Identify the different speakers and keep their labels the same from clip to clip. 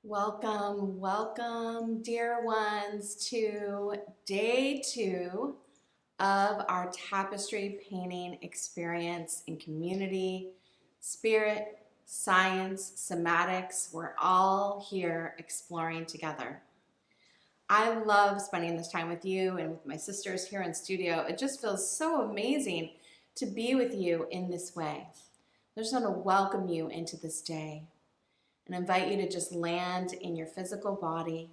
Speaker 1: Welcome, welcome, dear ones, to day 2 of our tapestry painting experience in community, spirit, science, somatics. We're all here exploring together. I love spending this time with you and with my sisters here in studio. It just feels so amazing to be with you in this way. I just want to welcome you into this day and invite you to just land in your physical body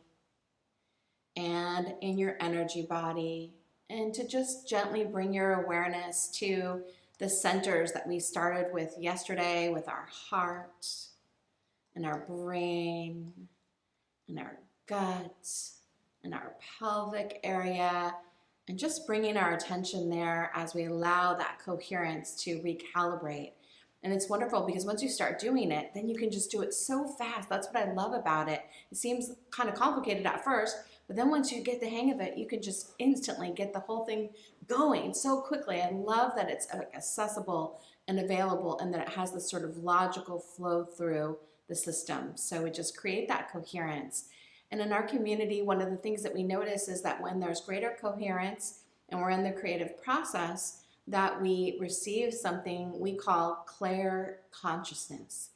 Speaker 1: and in your energy body, and to just gently bring your awareness to the centers that we started with yesterday, with our heart and our brain and our gut and our pelvic area, and just bringing our attention there as we allow that coherence to recalibrate. And it's wonderful because once you start doing it, then you can just do it so fast. That's what I love about it. It seems kind of complicated at first, but then once you get the hang of it, you can just instantly get the whole thing going so quickly. I love that it's accessible and available, and that it has this sort of logical flow through the system. So we just create that coherence. And in our community, one of the things that we notice is that when there's greater coherence and we're in the creative process, that we receive something we call clair consciousness.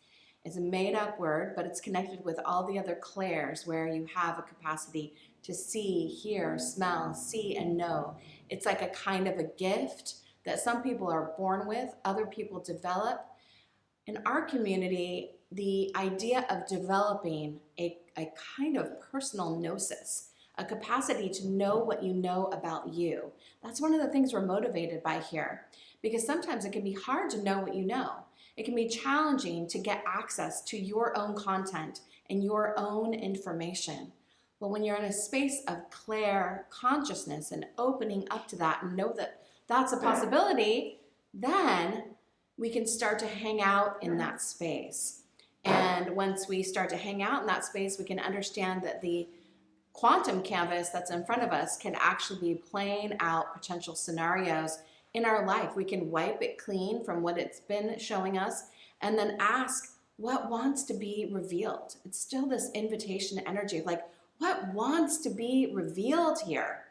Speaker 1: It's a made-up word, but it's connected with all the other clairs, where you have a capacity to see, hear, smell, see, and know. It's like a kind of a gift that some people are born with, other people develop. In our community, the idea of developing a kind of personal gnosis, a capacity to know what you know about you. That's one of the things we're motivated by here, because sometimes it can be hard to know what you know. It can be challenging to get access to your own content and your own information. But when you're in a space of clair consciousness and opening up to that and know that that's a possibility, then we can start to hang out in that space. And once we start to hang out in that space, we can understand that the quantum canvas that's in front of us can actually be playing out potential scenarios in our life. We can wipe it clean from what it's been showing us and then ask what wants to be revealed. It's still this invitation energy of like, what wants to be revealed here?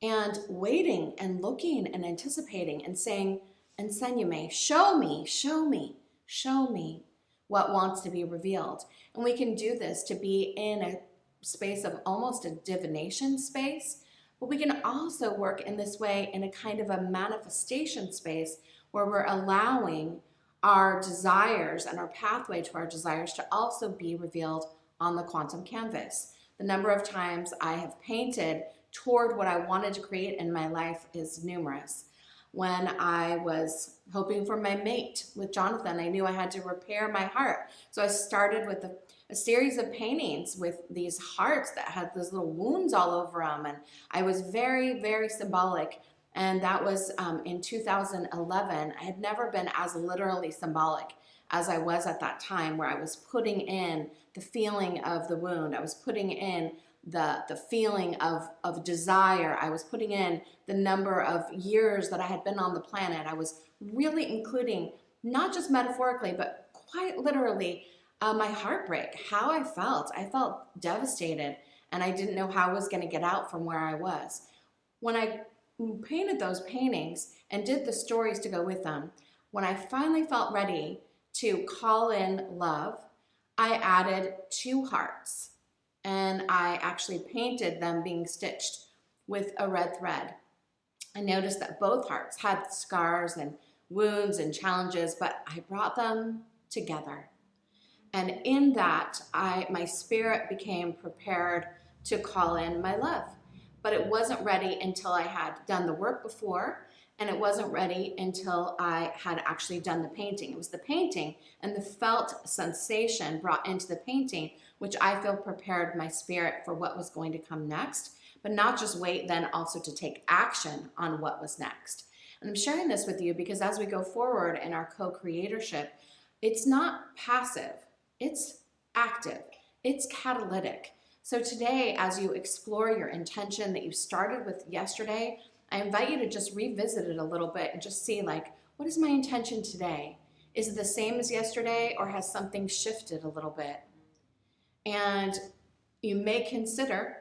Speaker 1: And waiting and looking and anticipating and saying, Enseñame, show me, show me, show me what wants to be revealed. And we can do this to be in a space of almost a divination space, but we can also work in this way in a kind of a manifestation space where we're allowing our desires and our pathway to our desires to also be revealed on the quantum canvas. The number of times I have painted toward what I wanted to create in my life is numerous. When I was hoping for my mate with Jonathan, I knew I had to repair my heart. So I started with a series of paintings with these hearts that had those little wounds all over them. And I was very, very symbolic. And that was in 2011. I had never been as literally symbolic as I was at that time, where I was putting in the feeling of the wound. I was putting in the feeling of desire. I was putting in the number of years that I had been on the planet. I was really including, not just metaphorically, but quite literally, my heartbreak, how I felt. I felt devastated, and I didn't know how I was going to get out from where I was. When I painted those paintings and did the stories to go with them, when I finally felt ready to call in love, I added 2 hearts. And I actually painted them being stitched with a red thread. I noticed that both hearts had scars and wounds and challenges, but I brought them together. And in that, my spirit became prepared to call in my love. But it wasn't ready until I had done the work before, and it wasn't ready until I had actually done the painting. It was the painting and the felt sensation brought into the painting, which I feel prepared my spirit for what was going to come next, but not just wait, then also to take action on what was next. And I'm sharing this with you because as we go forward in our co-creatorship, it's not passive, it's active, it's catalytic. So today, as you explore your intention that you started with yesterday, I invite you to just revisit it a little bit and just see, like, what is my intention today? Is it the same as yesterday, or has something shifted a little bit? And you may consider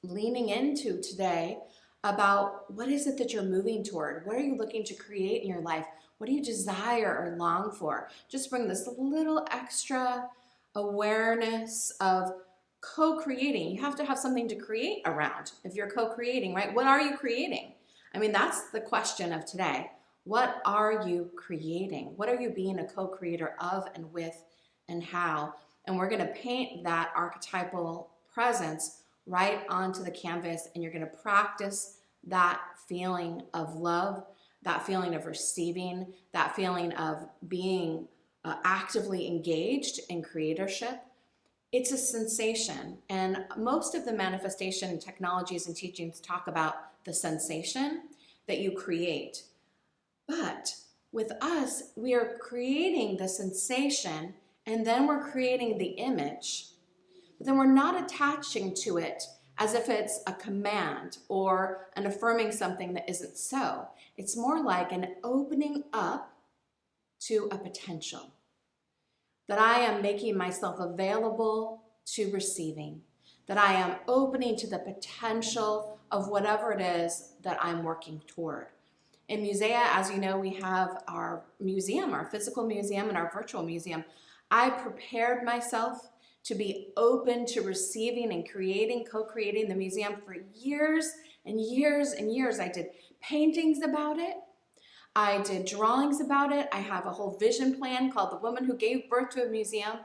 Speaker 1: leaning into today about what is it that you're moving toward? What are you looking to create in your life? What do you desire or long for? Just bring this little extra awareness of co-creating. You have to have something to create around if you're co-creating, right? What are you creating? I mean, that's the question of today. What are you creating? What are you being a co-creator of and with and how? And we're going to paint that archetypal presence right onto the canvas, and you're going to practice that feeling of love, that feeling of receiving, that feeling of being actively engaged in creatorship. It's a sensation, and most of the manifestation technologies and teachings talk about the sensation that you create. But with us, we are creating the sensation, and then we're creating the image, but then we're not attaching to it as if it's a command or an affirming something that isn't so. It's more like an opening up to a potential, that I am making myself available to receiving, that I am opening to the potential of whatever it is that I'm working toward. In MUSEA, as you know, we have our museum, our physical museum and our virtual museum. I prepared myself to be open to receiving and creating, co-creating the museum for years and years and years. I did paintings about it. I did drawings about it. I have a whole vision plan called The Woman Who Gave Birth to a Museum.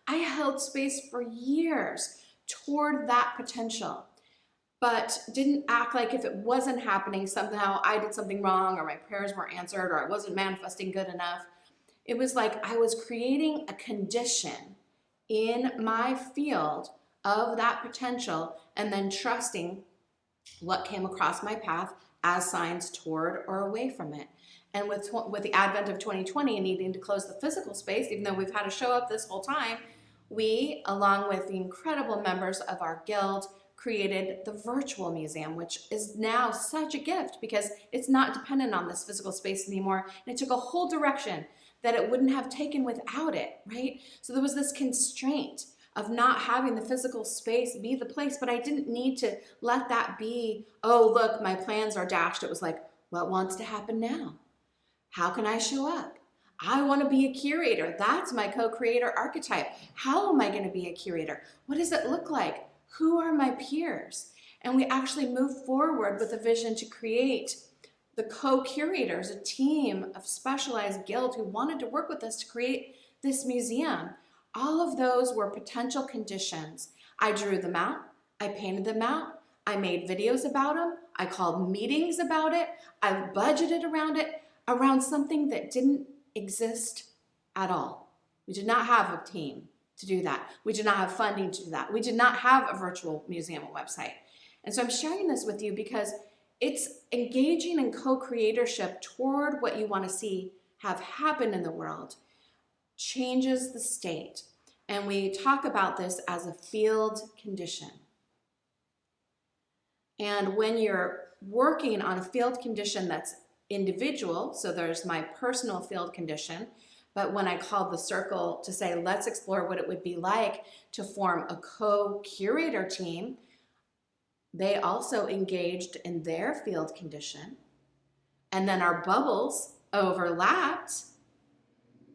Speaker 1: I held space for years toward that potential, but didn't act like if it wasn't happening, somehow I did something wrong or my prayers weren't answered or I wasn't manifesting good enough. It was like I was creating a condition in my field of that potential and then trusting what came across my path as signs toward or away from it. And with the advent of 2020 and needing to close the physical space, even though we've had to show up this whole time, we, along with the incredible members of our guild, created the virtual museum, which is now such a gift because it's not dependent on this physical space anymore. And it took a whole direction that it wouldn't have taken without it, right? So there was this constraint of not having the physical space be the place, but I didn't need to let that be, oh, look, my plans are dashed. It was like, what wants to happen now? How can I show up? I want to be a curator. That's my co-creator archetype. How am I going to be a curator? What does it look like? Who are my peers? And we actually moved forward with a vision to create the co-curators, a team of specialized guild who wanted to work with us to create this museum. All of those were potential conditions. I drew them out. I painted them out. I made videos about them. I called meetings about it. I budgeted around it, around something that didn't exist at all. We did not have a team to do that. We did not have funding to do that. We did not have a virtual museum website. And so I'm sharing this with you because it's engaging in co-creatorship toward what you want to see have happen in the world changes the state. And we talk about this as a field condition. And when you're working on a field condition that's individual, so there's my personal field condition, but when I called the circle to say, let's explore what it would be like to form a co-curator team, they also engaged in their field condition. And then our bubbles overlapped,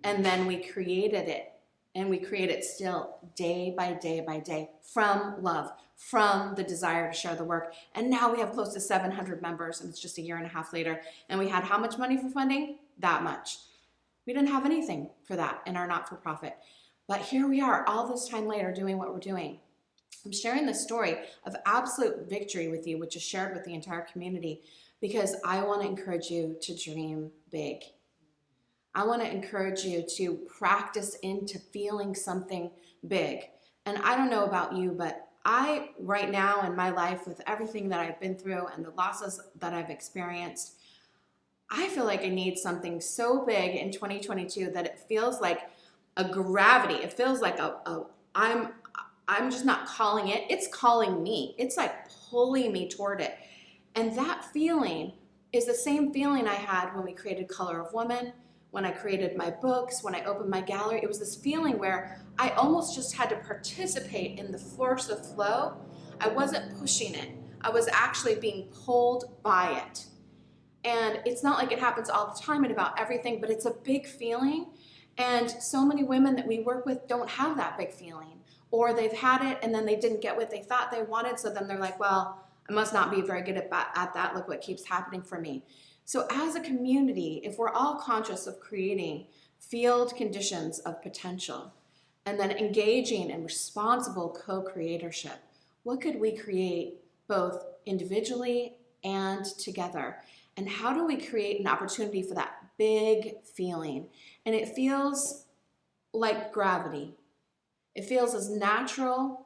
Speaker 1: and then we created it. And we create it still day by day by day from love, from the desire to share the work. And now we have close to 700 members, and it's just a year and a half later. And we had how much money for funding? That much. We didn't have anything for that in our not-for-profit. But here we are all this time later doing what we're doing. I'm sharing this story of absolute victory with you, which is shared with the entire community, because I want to encourage you to dream big. I want to encourage you to practice into feeling something big. And I don't know about you, but I, right now in my life, with everything that I've been through and the losses that I've experienced, I feel like I need something so big in 2022 that it feels like a gravity. It feels like I'm just not calling it. It's calling me. It's like pulling me toward it. And that feeling is the same feeling I had when we created Color of Woman, when I created my books, when I opened my gallery. It was this feeling where I almost just had to participate in the force of flow. I wasn't pushing it. I was actually being pulled by it. And it's not like it happens all the time and about everything, but it's a big feeling. And so many women that we work with don't have that big feeling, or they've had it and then they didn't get what they thought they wanted. So then they're like, well, I must not be very good at that. Look what keeps happening for me. So as a community, if we're all conscious of creating field conditions of potential and then engaging in responsible co-creatorship, what could we create both individually and together? And how do we create an opportunity for that big feeling? And it feels like gravity. It feels as natural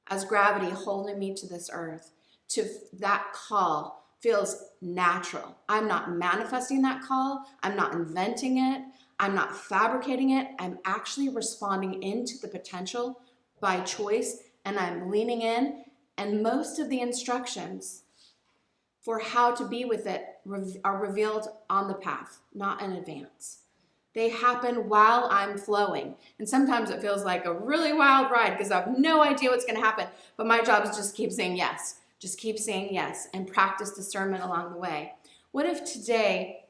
Speaker 1: as gravity holding me to this earth. To that call feels natural. I'm not manifesting that call. I'm not inventing it. I'm not fabricating it. I'm actually responding into the potential by choice, and I'm leaning in. And most of the instructions for how to be with it are revealed on the path, not in advance. They happen while I'm flowing. And sometimes it feels like a really wild ride because I have no idea what's going to happen. But my job is just keep saying yes. Just keep saying yes and practice discernment along the way. What if today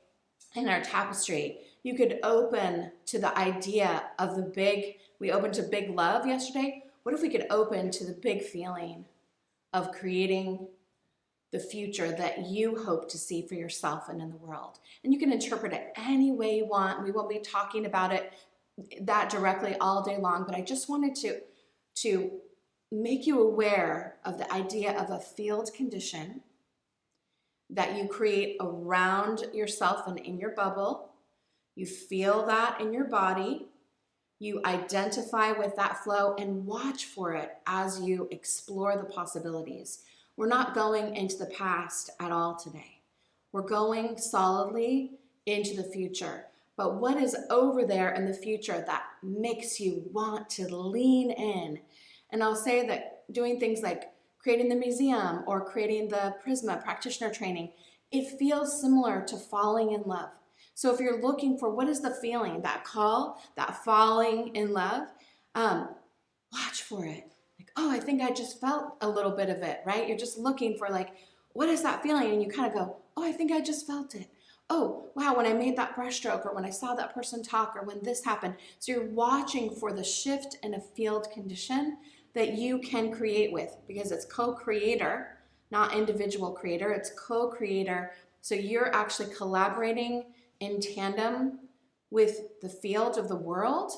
Speaker 1: in our tapestry, you could open to the idea of the big, we opened to big love yesterday. What if we could open to the big feeling of creating the future that you hope to see for yourself and in the world? And you can interpret it any way you want. We won't be talking about it that directly all day long, but I just wanted to make you aware of the idea of a field condition that you create around yourself and in your bubble. You feel that in your body. You identify with that flow and watch for it as you explore the possibilities. We're not going into the past at all today. We're going solidly into the future. But what is over there in the future that makes you want to lean in? And I'll say that doing things like creating the museum or creating the Prisma practitioner training, it feels similar to falling in love. So if you're looking for what is the feeling, that call, that falling in love, watch for it. Like, oh, I think I just felt a little bit of it, right? You're just looking for like, what is that feeling? And you kind of go, oh, I think I just felt it. Oh, wow, when I made that brushstroke or when I saw that person talk or when this happened. So you're watching for the shift in a field condition that you can create with, because it's co-creator, not individual creator, it's co-creator. So you're actually collaborating in tandem with the field of the world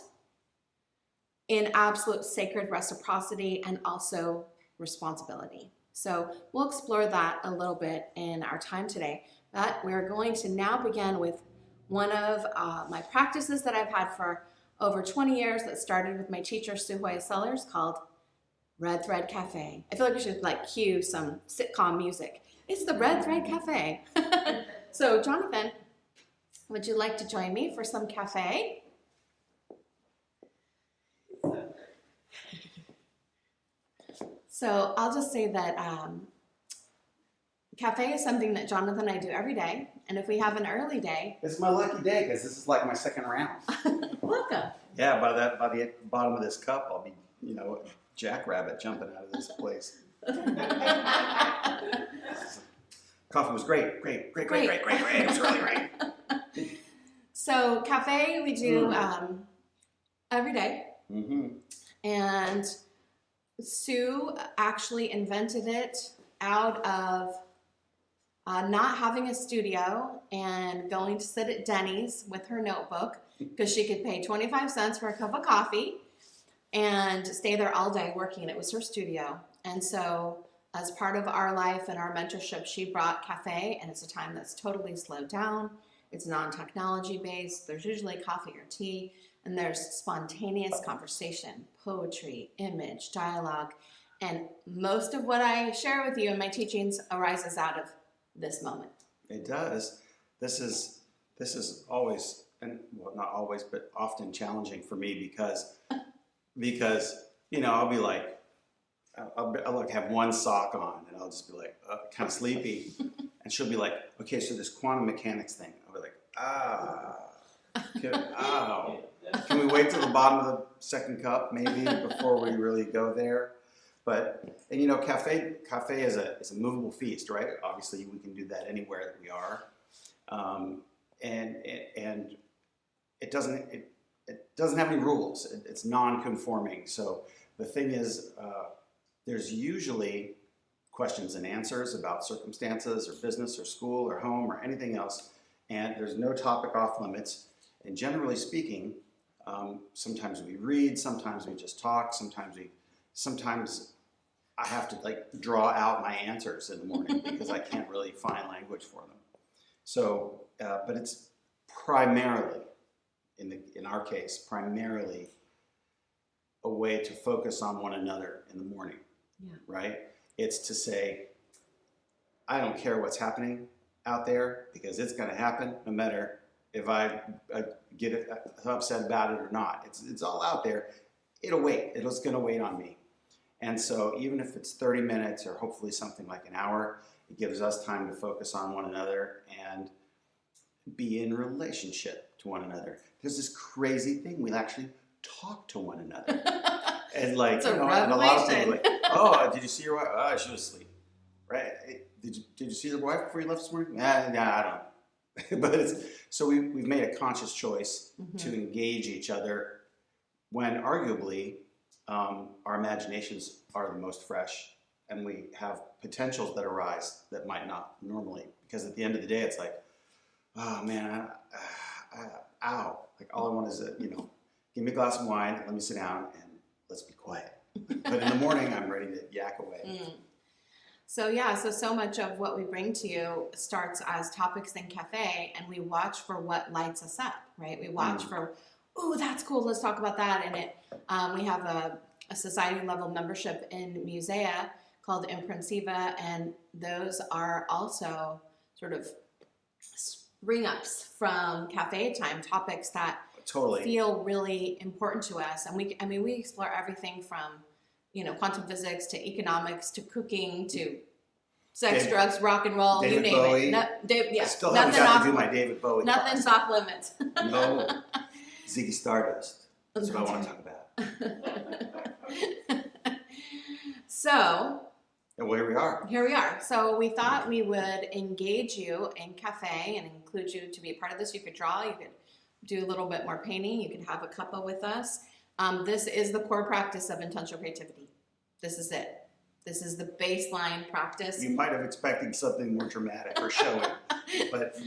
Speaker 1: in absolute sacred reciprocity and also responsibility. So we'll explore that a little bit in our time today. But we're going to now begin with one of my practices that I've had for over 20 years that started with my teacher, Suhoya Sellers, called Red Thread Cafe. I feel like we should like cue some sitcom music. It's the Red Thread Cafe. So Jonathan, would you like to join me for some cafe? So I'll just say that cafe is something that Jonathan and I do every day. And if we have an early day.
Speaker 2: It's my lucky day because this is like my second round.
Speaker 1: Welcome.
Speaker 2: Yeah, by the bottom of this cup, I'll be, jackrabbit jumping out of this place. Coffee was great. It was really great.
Speaker 1: So cafe we do every day.
Speaker 2: Mm-hmm.
Speaker 1: And Sue actually invented it out of not having a studio and going to sit at Denny's with her notebook because she could pay 25 cents for a cup of coffee and stay there all day working. It was her studio. And so as part of our life and our mentorship, she brought cafe, and it's a time that's totally slowed down. It's non-technology based. There's usually coffee or tea, and there's spontaneous conversation, poetry, image, dialogue. And most of what I share with you in my teachings arises out of this moment.
Speaker 2: It does. This is always, and well, not always, but often challenging for me because I'll be like, I'll have one sock on and I'll just be like kind of sleepy, and she'll be like, okay, so this quantum mechanics thing. I'll be like, Can we wait till the bottom of the second cup maybe before we really go there? But and you know, cafe is a movable feast, right? Obviously, we can do that anywhere that we are, and it doesn't have any rules. It's non-conforming. So the thing is, there's usually questions and answers about circumstances or business or school or home or anything else, and there's no topic off limits. And generally speaking, sometimes we read, sometimes we just talk, sometimes I have to like draw out my answers in the morning because I can't really find language for them. So, but it's primarily, in our case, primarily a way to focus on one another in the morning, right? It's to say, I don't care what's happening out there because it's going to happen no matter if I get upset about it or not. It's all out there. It'll wait. It's going to wait on me. And so even if it's 30 minutes or hopefully something like an hour, it gives us time to focus on one another and be in relationship to one another. There's this crazy thing. We'll actually talk to one another. And like,
Speaker 1: it's a
Speaker 2: and a lot of
Speaker 1: revelation.
Speaker 2: people like, oh, did you see your wife? Oh, she was asleep. Right? Did you see your wife before you left this morning? Nah, I don't. But so we've made a conscious choice to engage each other when arguably our imaginations are the most fresh and we have potentials that arise that might not normally. Because at the end of the day, it's like, oh man, ow. Like all I want is give me a glass of wine, let me sit down and let's be quiet. But in the morning, I'm ready to yak away.
Speaker 1: So much of what we bring to you starts as topics in cafe, and we watch for what lights us up, right? We watch for, oh, that's cool, let's talk about that. And we have a society level membership in MUSEA called Imprensiva, and those are also sort of spring ups from cafe time, topics that feel really important to us. And we explore everything from quantum physics to economics to cooking to sex, drugs, rock and roll,
Speaker 2: David
Speaker 1: you name
Speaker 2: Bowie.
Speaker 1: it.
Speaker 2: I still haven't got to do my David Bowie.
Speaker 1: Nothing's off limits.
Speaker 2: No. Ziggy Stardust. That's what I want to talk about.
Speaker 1: So.
Speaker 2: And here we are.
Speaker 1: So we thought we would engage you in cafe and include you to be a part of this. You could draw, you could do a little bit more painting, you could have a cuppa with us. This is the core practice of intentional creativity. This is it. This is the baseline practice.
Speaker 2: You might have expected something more dramatic or showing, but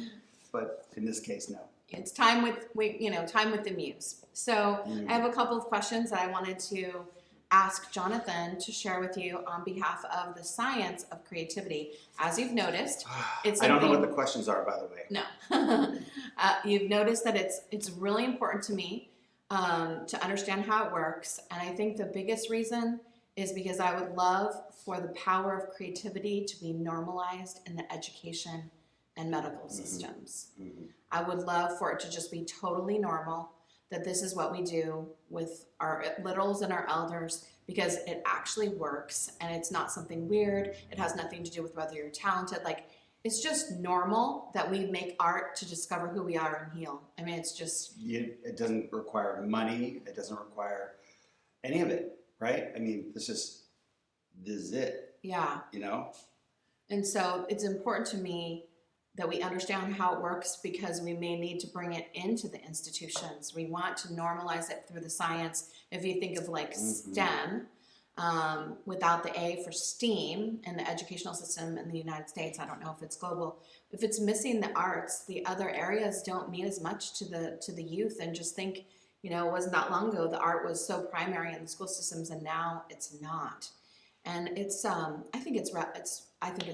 Speaker 2: in this case, no.
Speaker 1: It's time with the muse. So I have a couple of questions that I wanted to ask Jonathan to share with you on behalf of the science of creativity. As you've noticed,
Speaker 2: I don't know what the questions are, by the way.
Speaker 1: No. You've noticed that it's really important to me to understand how it works. And I think the biggest reason is because I would love for the power of creativity to be normalized in the education and medical systems. I would love for it to just be totally normal, that this is what we do with our littles and our elders, because it actually works and it's not something weird. It has nothing to do with whether you're talented. Like, it's just normal that we make art to discover who we are and heal. I mean, it's just...
Speaker 2: It doesn't require money. It doesn't require any of it, right? I mean, this is it.
Speaker 1: Yeah. And so it's important to me that we understand how it works, because we may need to bring it into the institutions. We want to normalize it through the science. If you think of like STEM, without the A for STEAM in the educational system in the United States, I don't know if it's global. If it's missing the arts, the other areas don't mean as much to the youth. And just think, it wasn't that long ago the art was so primary in the school systems, and now it's not. And it's I think it's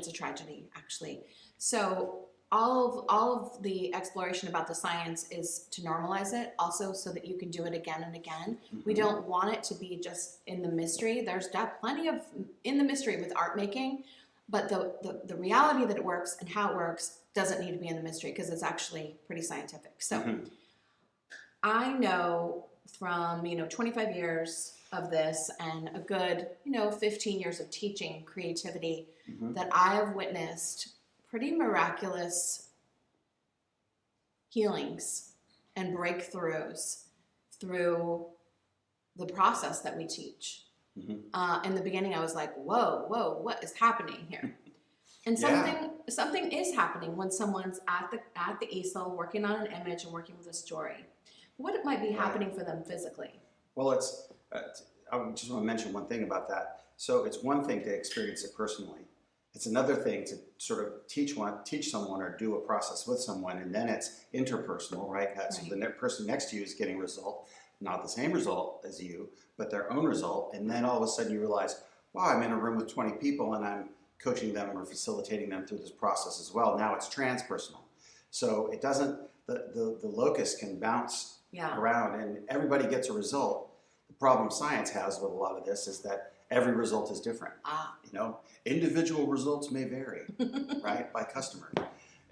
Speaker 1: a tragedy, actually. So all of the exploration about the science is to normalize it, also so that you can do it again and again. We don't want it to be just in the mystery. There's plenty of in the mystery with art making, but the reality that it works and how it works doesn't need to be in the mystery, because it's actually pretty scientific. So I know from 25 years of this and a good 15 years of teaching creativity that I have witnessed pretty miraculous healings and breakthroughs through the process that we teach. In the beginning, I was like, whoa, what is happening here? And something is happening when someone's at the easel working on an image and working with a story. What might be happening for them physically?
Speaker 2: Well, I just want to mention one thing about that. So it's one thing to experience it personally. It's another thing to sort of teach someone or do a process with someone, and then it's interpersonal, right? So the person next to you is getting a result, not the same result as you, but their own result, and then all of a sudden you realize, wow, I'm in a room with 20 people and I'm coaching them or facilitating them through this process as well. Now it's transpersonal. So it doesn't, the locus can bounce around and everybody gets a result. The problem science has with a lot of this is that every result is different. You know, individual results may vary, right, by customer.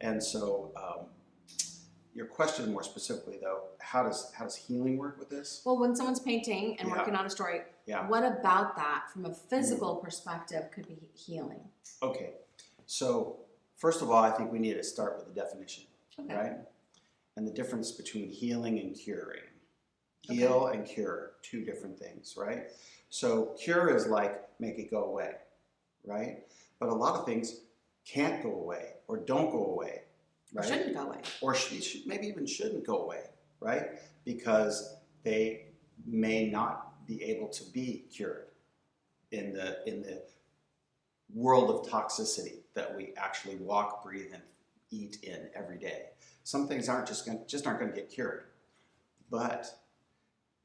Speaker 2: And so your question more specifically though, how does healing work with this?
Speaker 1: Well, when someone's painting and working on a story, what about that from a physical perspective could be healing?
Speaker 2: Okay, so first of all, I think we need to start with the definition, right? And the difference between healing and curing. Heal and cure, two different things, right? So cure is like make it go away, right? But a lot of things can't go away or don't go away, right?
Speaker 1: Or shouldn't go away.
Speaker 2: Or maybe even shouldn't go away, right? Because they may not be able to be cured in the world of toxicity that we actually walk, breathe, and eat in every day. Some things aren't going to get cured, but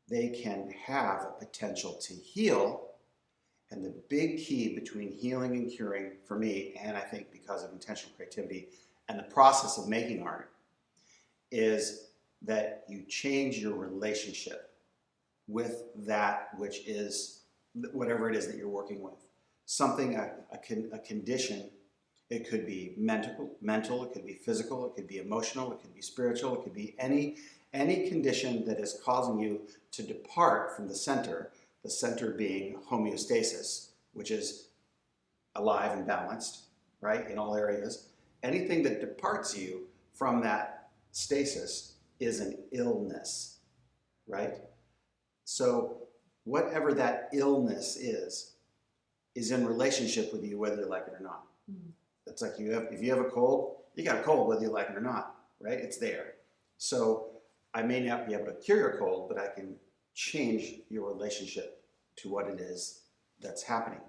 Speaker 2: they can have a potential to heal. And the big key between healing and curing for me, and I think because of intentional creativity and the process of making art, is that you change your relationship with that which is whatever it is that you're working with. Something, a condition, it could be mental, it could be physical, it could be emotional, it could be spiritual, it could be any condition that is causing you to depart from the center being homeostasis, which is alive and balanced, right, in all areas. Anything that departs you from that stasis is an illness, right? So whatever that illness is in relationship with you whether you like it or not. It's like if you have a cold, you got a cold whether you like it or not, right? It's there. So I may not be able to cure your cold, but I can change your relationship to what it is that's happening.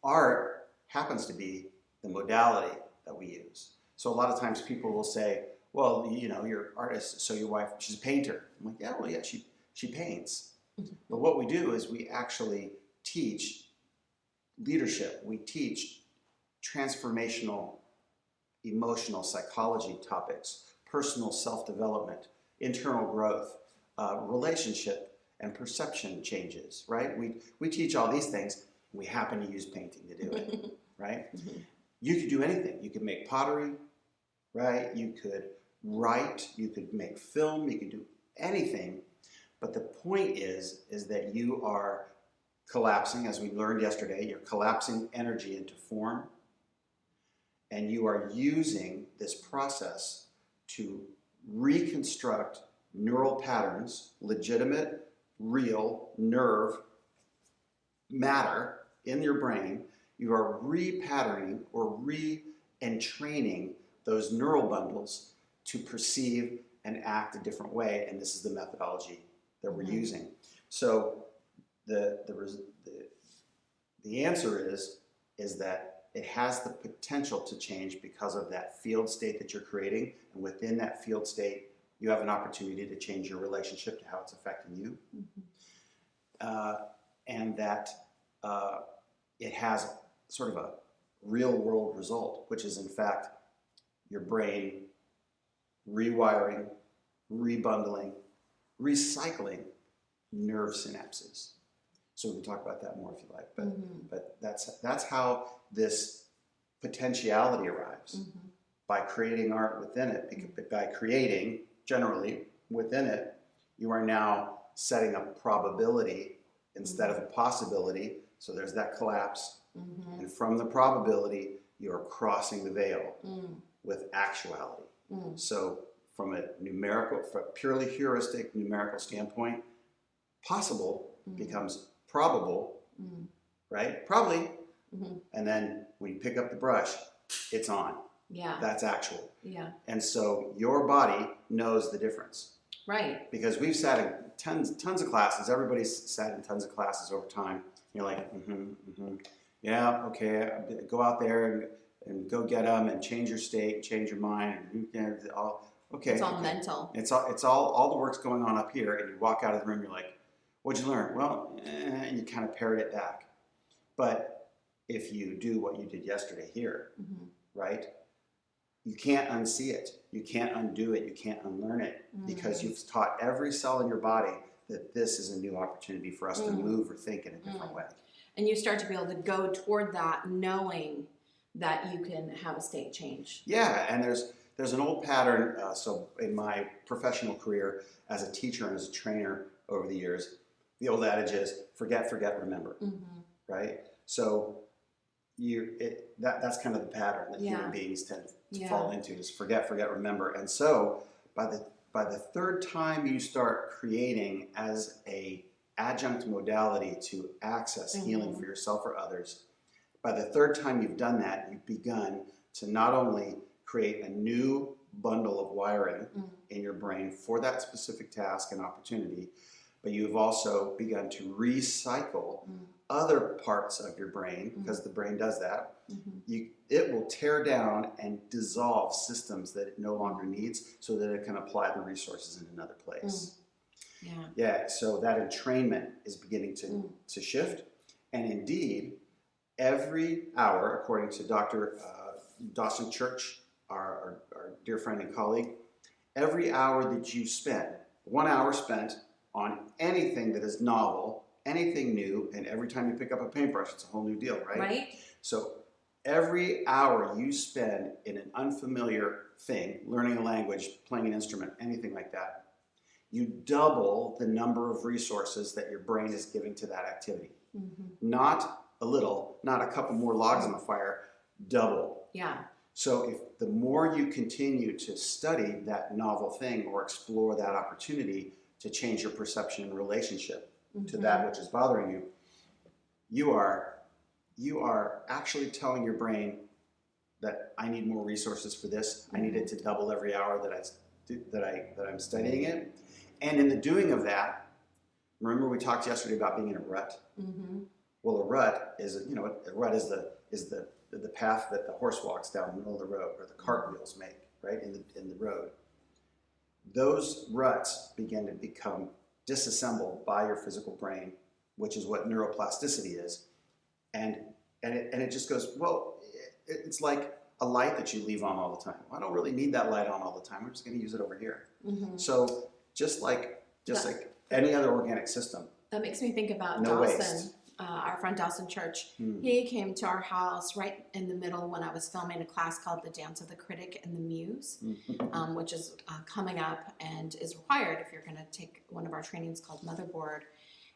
Speaker 2: Art happens to be the modality that we use. So a lot of times people will say, well, you know, you're an artist, so your wife, she's a painter. I'm like, yeah, she paints. But what we do is we actually teach leadership. We teach transformational, emotional psychology topics, personal self-development, internal growth, relationship and perception changes, right? We teach all these things. We happen to use painting to do it, right? You could do anything. You could make pottery, right? You could write, you could make film, you could do anything. But the point is that you are collapsing, as we learned yesterday, you're collapsing energy into form, and you are using this process to reconstruct neural patterns, legitimate, real nerve matter in your brain. You are repatterning or re-entraining those neural bundles to perceive and act a different way, and this is the methodology that we're using. So the answer is that it has the potential to change because of that field state that you're creating, and within that field state, you have an opportunity to change your relationship to how it's affecting you, and that it has sort of a real-world result, which is in fact your brain rewiring, rebundling, recycling nerve synapses. So we can talk about that more if you like, but that's how this potentiality arrives, by creating art within it. By creating, generally, within it, you are now setting up probability instead of a possibility, so there's that collapse, and from the probability, you're crossing the veil with actuality. So from a purely heuristic numerical standpoint, possible becomes probable, right? Probably. And then when you pick up the brush, it's on.
Speaker 1: Yeah.
Speaker 2: That's actual.
Speaker 1: Yeah.
Speaker 2: And so your body knows the difference.
Speaker 1: Right.
Speaker 2: Because we've sat in tons of classes. Everybody's sat in tons of classes over time. You're like, yeah, okay, go out there and go get them and change your state, change your mind, and okay.
Speaker 1: It's all mental.
Speaker 2: It's all the work's going on up here, and you walk out of the room, you're like, what'd you learn? Well, and you kind of parrot it back. But if you do what you did yesterday here, right? You can't unsee it. You can't undo it. You can't unlearn it because you've taught every cell in your body that this is a new opportunity for us to move or think in a different way.
Speaker 1: And you start to be able to go toward that knowing that you can have a state change.
Speaker 2: Yeah, and there's an old pattern. So in my professional career as a teacher and as a trainer over the years, the old adage is forget, remember, right? So that's kind of the pattern that human beings tend to fall into is forget, remember. And so by the third time you start creating as a adjunct modality to access healing for yourself or others, by the third time you've done that, you've begun to not only create a new bundle of wiring in your brain for that specific task and opportunity, but you've also begun to recycle other parts of your brain, because the brain does that. It will tear down and dissolve systems that it no longer needs so that it can apply the resources in another place. Yeah, so that entrainment is beginning to shift. And indeed, every hour, according to Dr. Dawson Church, our dear friend and colleague, every hour that you spend, 1 hour spent on anything that is novel, anything new, and every time you pick up a paintbrush, it's a whole new deal, right?
Speaker 1: Right.
Speaker 2: So every hour you spend in an unfamiliar thing, learning a language, playing an instrument, anything like that, you double the number of resources that your brain is giving to that activity. Not a little, not a couple more logs on the fire, double.
Speaker 1: Yeah.
Speaker 2: So if the more you continue to study that novel thing or explore that opportunity to change your perception and relationship to that which is bothering you, you are actually telling your brain that I need more resources for this. I need it to double every hour that I'm studying it. And in the doing of that, remember we talked yesterday about being in a rut. Well, a rut is the path that the horse walks down the middle of the road, or the cartwheels make, right, in the road. Those ruts begin to become disassembled by your physical brain, which is what neuroplasticity is, and it just goes, well, it's like a light that you leave on all the time. Well, I don't really need that light on all the time. I'm just going to use it over here. So just like any other organic system.
Speaker 1: That makes me think about
Speaker 2: No
Speaker 1: Dawson.
Speaker 2: waste.
Speaker 1: Our friend Dawson Church, he came to our house right in the middle when I was filming a class called The Dance of the Critic and the Muse, which is coming up and is required if you're going to take one of our trainings called Motherboard.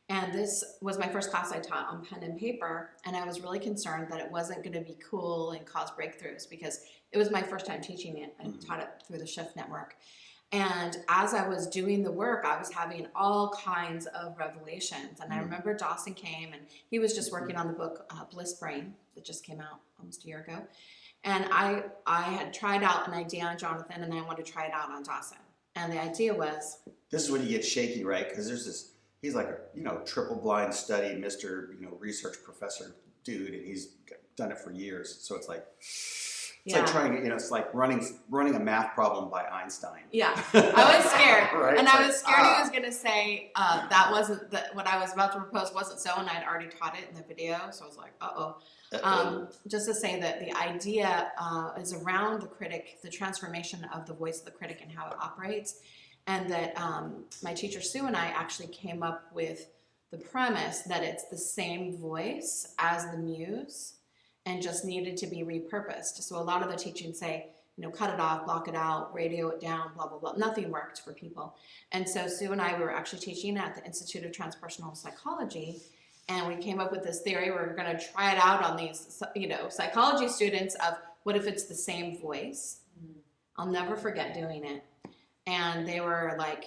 Speaker 1: And this was my first class I taught on pen and paper, and I was really concerned that it wasn't going to be cool and cause breakthroughs because it was my first time teaching it. I taught it through the Shift Network. And as I was doing the work, I was having all kinds of revelations. And I remember Dawson came, and he was just working on the book Bliss Brain that just came out almost a year ago. And I had tried out an idea on Jonathan, and I wanted to try it out on Dawson. And the idea was...
Speaker 2: This is when you get shaky, right? Because there's this, he's like a triple blind study, Mr. Research professor dude, and he's done it for years. So it's like... It's like trying to, it's like running a math problem by Einstein.
Speaker 1: Yeah, I was scared.
Speaker 2: Right?
Speaker 1: And I was scared he was going to say that wasn't, what I was about to propose wasn't so, and I'd already taught it in the video. So I was like, just to say that the idea is around the critic, the transformation of the voice of the critic and how it operates. And that my teacher Sue and I actually came up with the premise that it's the same voice as the muse, and just needed to be repurposed. So a lot of the teachings say, cut it off, block it out, radio it down, blah, blah, blah. Nothing worked for people. And so Sue and I were actually teaching at the Institute of Transpersonal Psychology, and we came up with this theory. We're going to try it out on these, psychology students of what if it's the same voice? I'll never forget doing it. And they were like,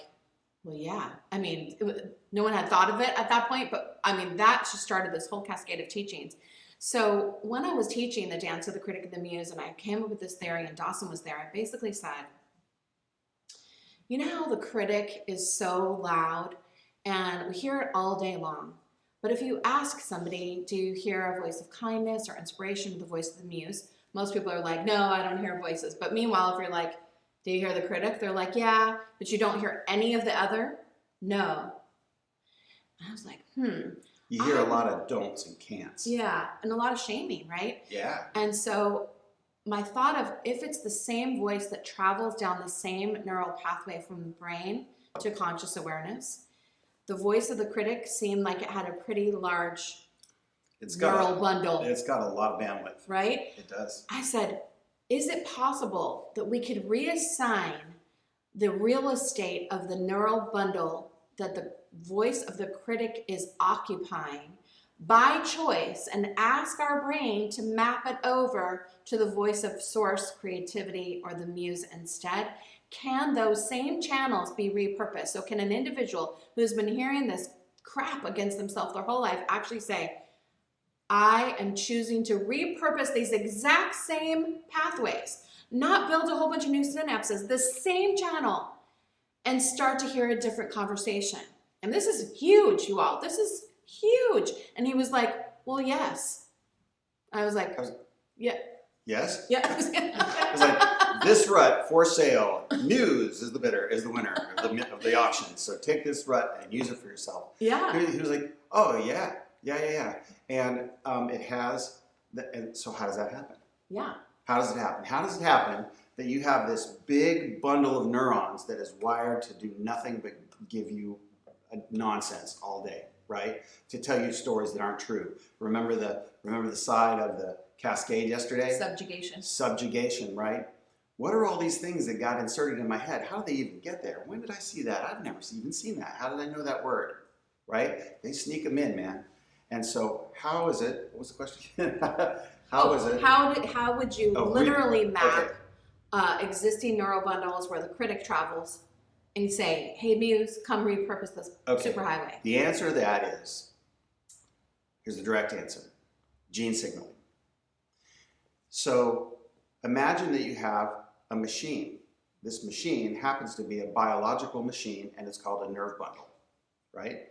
Speaker 1: well, yeah. I mean, no one had thought of it at that point, but I mean, that just started this whole cascade of teachings. So when I was teaching the dance of the critic and the muse, and I came up with this theory, and Dawson was there, I basically said, you know how the critic is so loud, and we hear it all day long. But if you ask somebody, do you hear a voice of kindness or inspiration, the voice of the muse? Most people are like, no, I don't hear voices. But meanwhile, if you're like, do you hear the critic? They're like, yeah, but you don't hear any of the other? No. And I was like,
Speaker 2: You hear a lot of don'ts and can'ts.
Speaker 1: Yeah, and a lot of shaming, right?
Speaker 2: Yeah.
Speaker 1: And so my thought of, if it's the same voice that travels down the same neural pathway from the brain to conscious awareness, the voice of the critic seemed like it had a pretty large neural bundle.
Speaker 2: It's got a lot of bandwidth.
Speaker 1: Right?
Speaker 2: It does.
Speaker 1: I said, is it possible that we could reassign the real estate of the neural bundle that the voice of the critic is occupying by choice and ask our brain to map it over to the voice of source, creativity, or the muse instead? Can those same channels be repurposed? So can an individual who's been hearing this crap against themselves their whole life actually say, I am choosing to repurpose these exact same pathways, not build a whole bunch of new synapses, the same channel, and start to hear a different conversation? And this is huge, you all. This is huge. And he was like, well, yes. I was like, yeah.
Speaker 2: Yes?
Speaker 1: Yeah.
Speaker 2: It was like, this rut for sale. Muse is the winner of the auction. So take this rut and use it for yourself.
Speaker 1: Yeah.
Speaker 2: He was like, oh, yeah. And it has, and so how does that happen?
Speaker 1: Yeah.
Speaker 2: How does it happen? How does it happen that you have this big bundle of neurons that is wired to do nothing but give you nonsense all day, right? To tell you stories that aren't true. Remember the side of the cascade yesterday? Subjugation, right? What are all these things that got inserted in my head? How did they even get there? When did I see that? I've never even seen that. How did I know that word? Right? They sneak them in, man. And so how is it? What was the question? How is it?
Speaker 1: How would you literally map existing neural bundles where the critic travels and say, hey, Muse, come repurpose this superhighway?
Speaker 2: The answer to that is, here's the direct answer, gene signaling. So imagine that you have a machine. This machine happens to be a biological machine, and it's called a nerve bundle, right?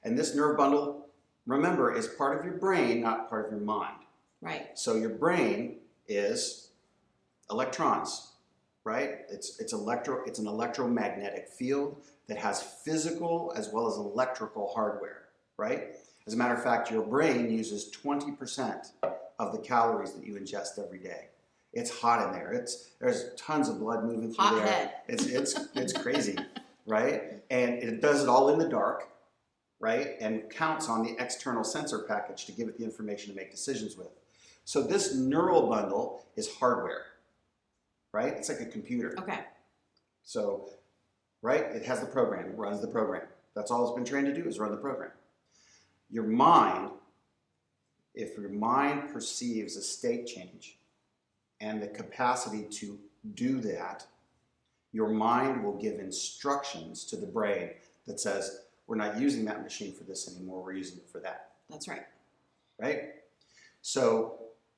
Speaker 2: And this nerve bundle, remember, is part of your brain, not part of your mind.
Speaker 1: Right.
Speaker 2: So your brain is electrons, right? It's an electromagnetic field that has physical as well as electrical hardware, right? As a matter of fact, your brain uses 20% of the calories that you ingest every day. It's hot in there. There's tons of blood moving through there. It's crazy, right? And it does it all in the dark, right? And counts on the external sensor package to give it the information to make decisions with. So this neural bundle is hardware, right? It's like a computer.
Speaker 1: Okay.
Speaker 2: So, right, it has the program, it runs the program. That's all it's been trained to do, is run the program. Your mind, if your mind perceives a state change and the capacity to do that, your mind will give instructions to the brain that says, we're not using that machine for this anymore, we're using it for that.
Speaker 1: That's right.
Speaker 2: Right? So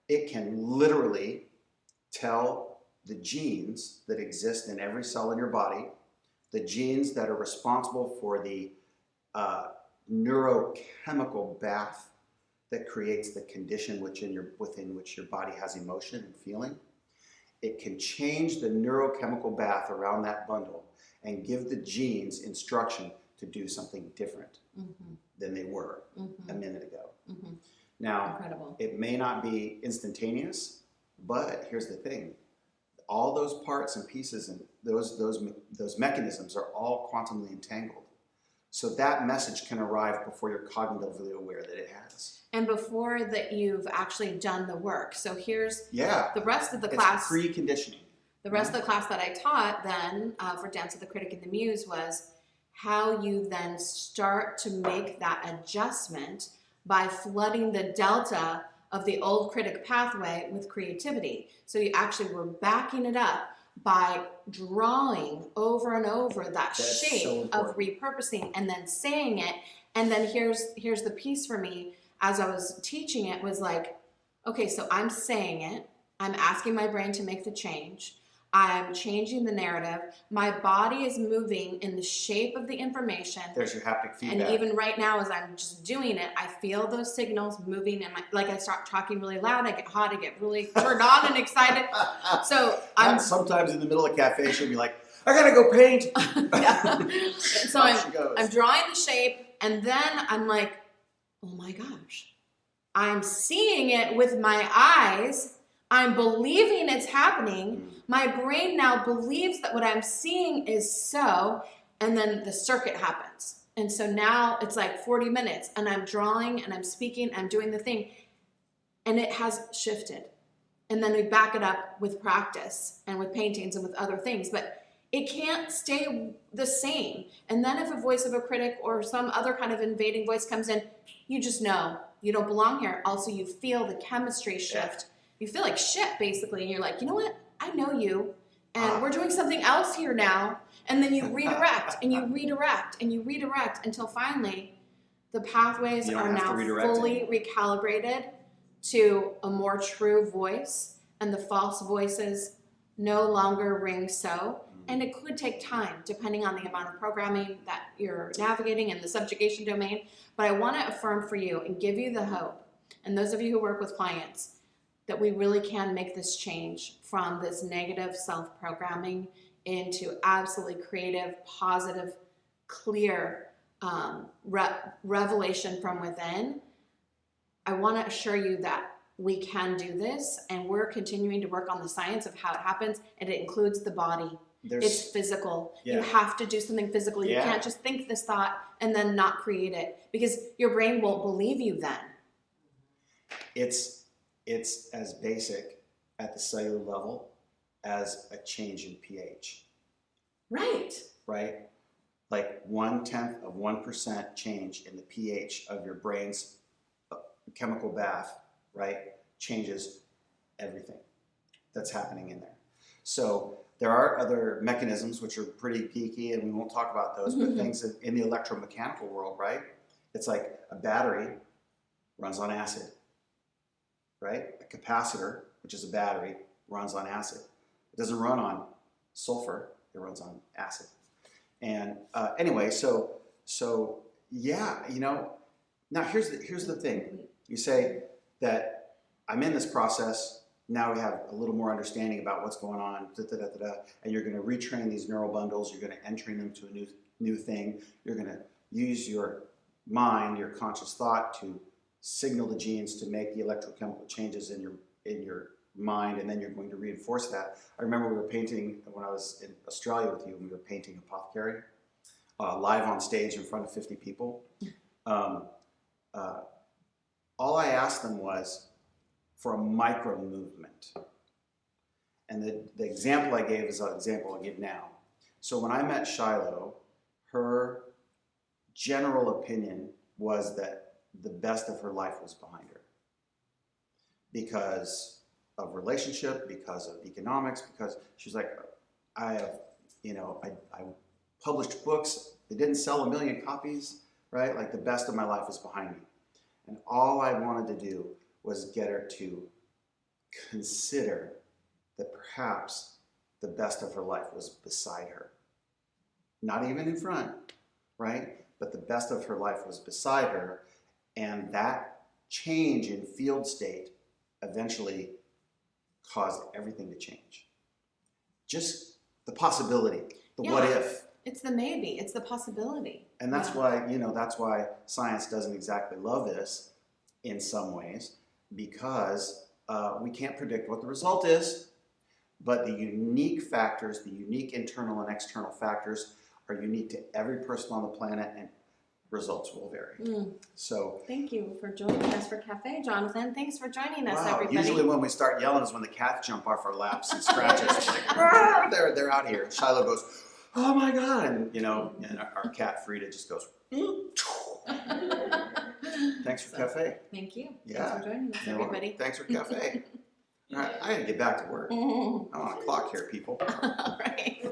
Speaker 2: it can literally tell the genes that exist in every cell in your body, the genes that are responsible for the neurochemical bath that creates the condition within which your body has emotion and feeling. It can change the neurochemical bath around that bundle and give the genes instruction to do something different than they were a minute ago. Now,
Speaker 1: incredible.
Speaker 2: It may not be instantaneous, but here's the thing. All those parts and pieces and those mechanisms are all quantumly entangled. So that message can arrive before you're cognitively aware that it has.
Speaker 1: And before that you've actually done the work. So here's the rest of the class.
Speaker 2: It's preconditioning.
Speaker 1: The rest of the class that I taught then for Dance of the Critic and the Muse was how you then start to make that adjustment by flooding the delta of the old critic pathway with creativity. So you actually were backing it up by drawing over and over that
Speaker 2: That's
Speaker 1: shape
Speaker 2: so
Speaker 1: of
Speaker 2: important.
Speaker 1: repurposing and then saying it. And then here's the piece for me as I was teaching it was like, okay, so I'm saying it. I'm asking my brain to make the change. I'm changing the narrative. My body is moving in the shape of the information.
Speaker 2: There's your haptic feedback.
Speaker 1: And even right now, as I'm just doing it, I feel those signals moving, and like I start talking really loud, I get hot, I get really turned on and excited. So I'm
Speaker 2: sometimes in the middle of a cafe, she'll be like, "I gotta go paint."
Speaker 1: yeah. So
Speaker 2: She goes.
Speaker 1: I'm drawing the shape, and then I'm like, oh my gosh, I'm seeing it with my eyes. I'm believing it's happening. My brain now believes that what I'm seeing is so, and then the circuit happens. And so now it's like 40 minutes, and I'm drawing, and I'm speaking, I'm doing the thing, and it has shifted. And then we back it up with practice and with paintings and with other things, but it can't stay the same. And then if a voice of a critic or some other kind of invading voice comes in, you just know you don't belong here. Also, you feel the chemistry shift. You feel like shit, basically, and you're like, you know what? I know you, and we're doing something else here now. And then you redirect, and you redirect, and you redirect until finally the pathways are now fully recalibrated to a more true voice, and the false voices no longer ring so. And it could take time, depending on the amount of programming that you're navigating in the subjugation domain. But I want to affirm for you and give you the hope, and those of you who work with clients, that we really can make this change from this negative self-programming into absolutely creative, positive, clear revelation from within. I want to assure you that we can do this, and we're continuing to work on the science of how it happens, and it includes the body. It's physical. You have to do something physical. You can't just think this thought and then not create it, because your brain won't believe you then.
Speaker 2: It's as basic at the cellular level as a change in pH.
Speaker 1: Right.
Speaker 2: Right? Like 0.1% change in the pH of your brain's chemical bath, right, changes everything that's happening in there. So there are other mechanisms which are pretty geeky, and we won't talk about those, but things in the electromechanical world, right? It's like a battery runs on acid. Right? A capacitor, which is a battery, runs on acid. It doesn't run on sulfur, it runs on acid. And anyway, so yeah, you know, now here's the thing. You say that I'm in this process, now we have a little more understanding about what's going on, and you're going to retrain these neural bundles, you're going to entry them to a new thing, you're going to use your mind, your conscious thought to signal the genes to make the electrochemical changes in your mind, and then you're going to reinforce that. I remember we were painting, when I was in Australia with you, we were painting Apothecary, live on stage in front of 50 people. All I asked them was for a micro movement. And the example I gave is an example I'll give now. So when I met Shiloh, her general opinion was that the best of her life was behind her, because of relationship, because of economics, because she's like, I published books, they didn't sell 1 million copies, right? Like the best of my life is behind me. And all I wanted to do was get her to consider that perhaps the best of her life was beside her. Not even in front, right? But the best of her life was beside her. And that change in field state eventually caused everything to change. Just the possibility, the what if.
Speaker 1: It's the maybe, it's the possibility.
Speaker 2: And that's why, that's why science doesn't exactly love this in some ways, because we can't predict what the result is, but the unique factors, the unique internal and external factors are unique to every person on the planet, and results will vary. So
Speaker 1: thank you for joining us for Cafe, Jonathan. Thanks for joining us,
Speaker 2: wow,
Speaker 1: everybody.
Speaker 2: Usually when we start yelling is when the cats jump off our laps and scratch us. Like, they're out here. Shiloh goes, oh my God. And, and our cat Frida just goes, thanks for Cafe.
Speaker 1: Thanks for joining us,
Speaker 2: You're
Speaker 1: everybody.
Speaker 2: welcome. Thanks for Cafe. All right, I gotta get back to work.
Speaker 1: Mhm.
Speaker 2: I'm on a clock here, people.
Speaker 1: All right.